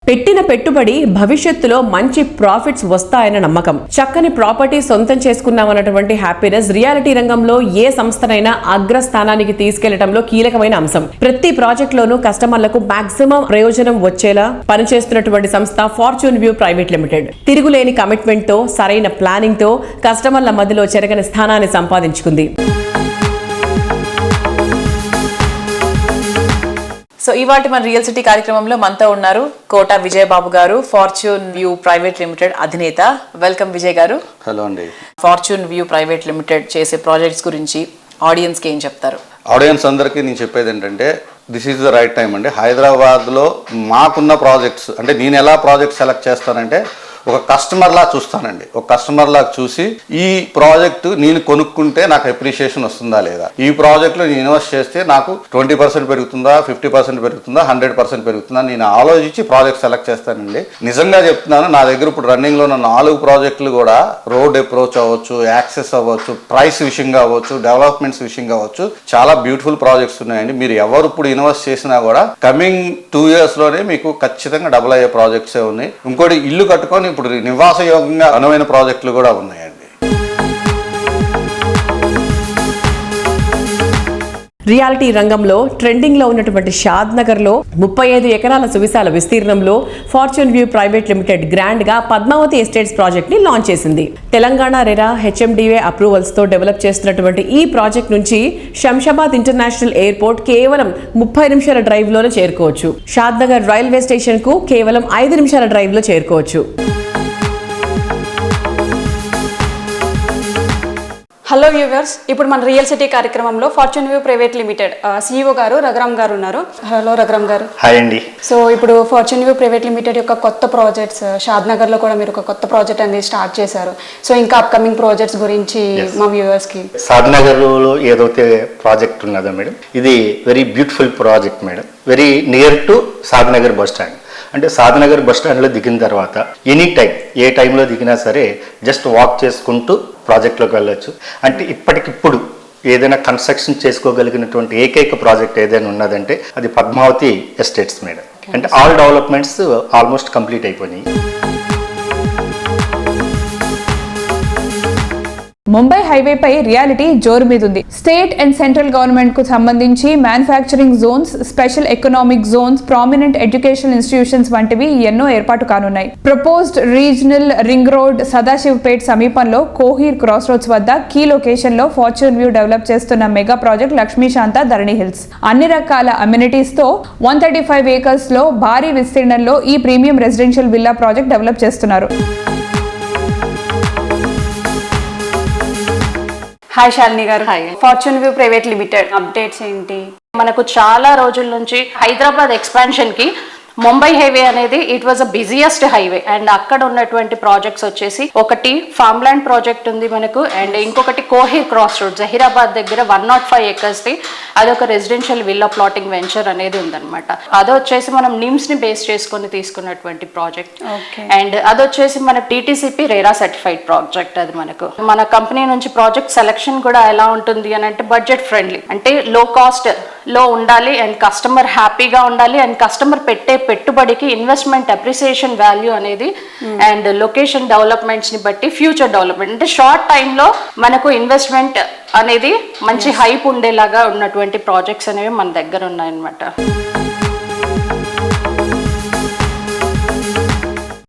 పెట్టిన పెట్టుబడి భవిష్యత్తులో మంచి ప్రాఫిట్స్ వస్తాయన్న నమ్మకం, చక్కని ప్రాపర్టీ సొంతం చేసుకున్నామన్నటువంటి హ్యాపీనెస్ రియాలిటీ రంగంలో ఏ సంస్థనైనా అగ్రస్థానానికి తీసుకెళ్లడంలో కీలకమైన అంశం. ప్రతి ప్రాజెక్ట్ లోనూ కస్టమర్లకు మాక్సిమం ప్రయోజనం వచ్చేలా పనిచేస్తున్నటువంటి సంస్థ ఫార్చ్యూన్ వ్యూ ప్రైవేట్ లిమిటెడ్. తిరుగులేని కమిట్మెంట్ తో, సరైన ప్లానింగ్ తో కస్టమర్ల మధ్యలో చెరగని స్థానాన్ని సంపాదించుకుంది. సో ఇవాటి మన రియల్ సిటీ కార్యక్రమంలో మనతో ఉన్నారు కోట విజయబాబు గారు, ఫార్చ్యూన్ వ్యూ ప్రైవేట్ లిమిటెడ్ అధినేత. వెల్కమ్ విజయ్ గారు. హలో అండి. ఫార్చ్యూన్ వ్యూ ప్రైవేట్ లిమిటెడ్ చేసే ప్రాజెక్ట్స్ గురించి ఆడియన్స్కి ఏం చెప్తారు? ఆడియన్స్ అందరికీ నేను చెప్పేది ఏంటంటే this is the right time అండి. హైదరాబాద్లో మాకున్న ప్రాజెక్ట్స్ అంటే నేను ఎలా ప్రాజెక్ట్ సెలెక్ట్ చేస్తానంటే ఒక కస్టమర్లా చూస్తానండి. ఒక కస్టమర్లా చూసి ఈ ప్రాజెక్టు నేను కొనుక్కుంటే నాకు అప్రిషియేషన్ వస్తుందా లేదా, ఈ ప్రాజెక్ట్లో నేను ఇన్వెస్ట్ చేస్తే నాకు 20% పెరుగుతుందా, 50% పెరుగుతుందా, 100% పెరుగుతుందా నేను ఆలోచించి ప్రాజెక్ట్ సెలెక్ట్ చేస్తానండి. నిజంగా చెప్తున్నాను, నా దగ్గర ఇప్పుడు రన్నింగ్లో ఉన్న 4 ప్రాజెక్టులు కూడా రోడ్ అప్రోచ్ అవ్వచ్చు, యాక్సెస్ అవ్వచ్చు, ప్రైస్ విషయంగా అవ్వచ్చు, డెవలప్మెంట్స్ విషయంగా అవ్వచ్చు, చాలా బ్యూటిఫుల్ ప్రాజెక్ట్స్ ఉన్నాయండి. మీరు ఎవరు ఇప్పుడు ఇన్వెస్ట్ చేసినా కూడా కమింగ్ 2 yearsలోనే మీకు ఖచ్చితంగా డబుల్ అయ్యే ప్రాజెక్ట్సే ఉన్నాయి. ఇంకోటి ఇల్లు కట్టుకొని ఇప్పుడు నివాసయోగంగా అనువైన ప్రాజెక్టులు కూడా ఉన్నాయండి. రియాలిటీ రంగంలో ట్రెండింగ్ లో ఉన్నటువంటి షాద్ నగర్ లో 35 ఎకరాల సువిశాల విస్తీర్ణంలో fortune view private limited grand గా పద్మావతి ఎస్టేట్స్ ప్రాజెక్ట్ ని లాంచ్ చేసింది. తెలంగాణ రెరా హెచ్ఎండిఏ అప్రూవల్స్ తో డెవలప్ చేస్తున్నటువంటి ఈ ప్రాజెక్ట్ నుంచి శంషాబాద్ ఇంటర్నేషనల్ ఎయిర్పోర్ట్ కేవలం 30 నిమిషాల డ్రైవ్ లోనే చేరుకోవచ్చు. షాద్ నగర్ రైల్వే స్టేషన్ కు కేవలం 5 నిమిషాల డ్రైవ్ లో చేరుకోవచ్చు. హలో వ్యూవర్స్, ఇప్పుడు మన రియల్ సిటీ కార్యక్రమంలో fortune view private limited CEO గారు రఘురామ్ గారు ఉన్నారు. హలో రఘురామ్ గారు. హాయ్ అండి. సో ఇప్పుడు ఫార్చ్యూన్ వ్యూ ప్రైవేట్ లిమిటెడ్ యొక్క కొత్త ప్రాజెక్ట్స్ షాద్ నగర్ లో కూడా మీరు ఒక కొత్త ప్రాజెక్ట్ అనేది స్టార్ట్ చేశారు. సో ఇంకా అప్కమింగ్ ప్రాజెక్ట్స్ గురించి మా వ్యూవర్స్ కి. షాద్ నగర్ లో ఏదైతే ప్రాజెక్ట్ ఉన్నదో మేడం, ఇది very beautiful project madam. Very near to Shad Nagar bus stand. అంటే షాద్ నగర్ బస్ స్టాండ్లో దిగిన తర్వాత ఎనీ టైం, ఏ టైంలో దిగినా సరే జస్ట్ వాక్ చేసుకుంటూ ప్రాజెక్ట్లోకి వెళ్ళొచ్చు. అంటే ఇప్పటికిప్పుడు ఏదైనా కన్స్ట్రక్షన్ చేసుకోగలిగినటువంటి ఏకైక ప్రాజెక్ట్ ఏదైనా ఉన్నదంటే అది పద్మావతి ఎస్టేట్స్ మేడం. అంటే ఆల్ డెవలప్మెంట్స్ ఆల్మోస్ట్ కంప్లీట్ అయిపోయినాయి. ముంబై హైవేపై రియాలిటీ జోరు మీదుంది. స్టేట్ అండ్ సెంట్రల్ గవర్నమెంట్ కు సంబంధించి manufacturing Jones, special economic zones, prominent educational institutions వంటివి ఎన్నో ఏర్పాటు కానున్నాయి. Proposed regional ring road Sadashivpet సమీపంలో కోహీర్ క్రాస్ రోడ్స్ వద్ద కీ లొకేషన్ లో ఫార్చ్యూన్ వ్యూ డెవలప్ చేస్తున్న మెగా ప్రాజెక్ట్ లక్ష్మీశాంత ధరణి హిల్స్. అన్ని రకాల అమ్యూనిటీస్ తో 135 ఏకర్స్ లో భారీ విస్తీర్ణంలో ఈ premium residential villa project develop చేస్తున్నారు. హాయ్ శాలిని గారు. Fortune view private limited updates ఏంటి? మనకు చాలా రోజుల నుంచి హైదరాబాద్ ఎక్స్పాన్షన్ కి ముంబై హైవే అనేది it was a busiest highway. And అక్కడ ఉన్నటువంటి ప్రాజెక్ట్స్ వచ్చేసి ఒకటి ఫార్మ్ ల్యాండ్ ప్రాజెక్ట్ ఉంది మనకు, అండ్ ఇంకొకటి కోహీర్ క్రాస్ రోడ్ జహీరాబాద్ దగ్గర 105 acres ది అదొక రెసిడెన్షియల్ విల్లా ప్లాటింగ్ వెంచర్ అనేది ఉందన్నమాట. అదొచ్చేసి మనం నిమ్స్ ని బేస్ చేసుకుని తీసుకున్నటువంటి ప్రాజెక్ట్. అండ్ అదొచ్చేసి మన టీటీసీపీ రేరా సర్టిఫైడ్ ప్రాజెక్ట్. అది మనకు మన కంపెనీ నుంచి ప్రాజెక్ట్ సెలెక్షన్ కూడా ఎలా ఉంటుంది అని అంటే బడ్జెట్ ఫ్రెండ్లీ, అంటే లో కాస్ట్ లో ఉండాలి అండ్ కస్టమర్ హ్యాపీగా ఉండాలి అండ్ కస్టమర్ పెట్టే పెట్టుబడికి ఇన్వెస్ట్మెంట్ అప్రిసియేషన్ వాల్యూ అనేది అండ్ లొకేషన్ డెవలప్మెంట్స్ ని బట్టి ఫ్యూచర్ డెవలప్మెంట్ అంటే షార్ట్ టైంలో మనకు ఇన్వెస్ట్మెంట్ అనేది మంచి హైప్ ఉండేలాగా ఉన్నటువంటి ప్రాజెక్ట్స్ అనేవి మన దగ్గర ఉన్నాయన్నమాట.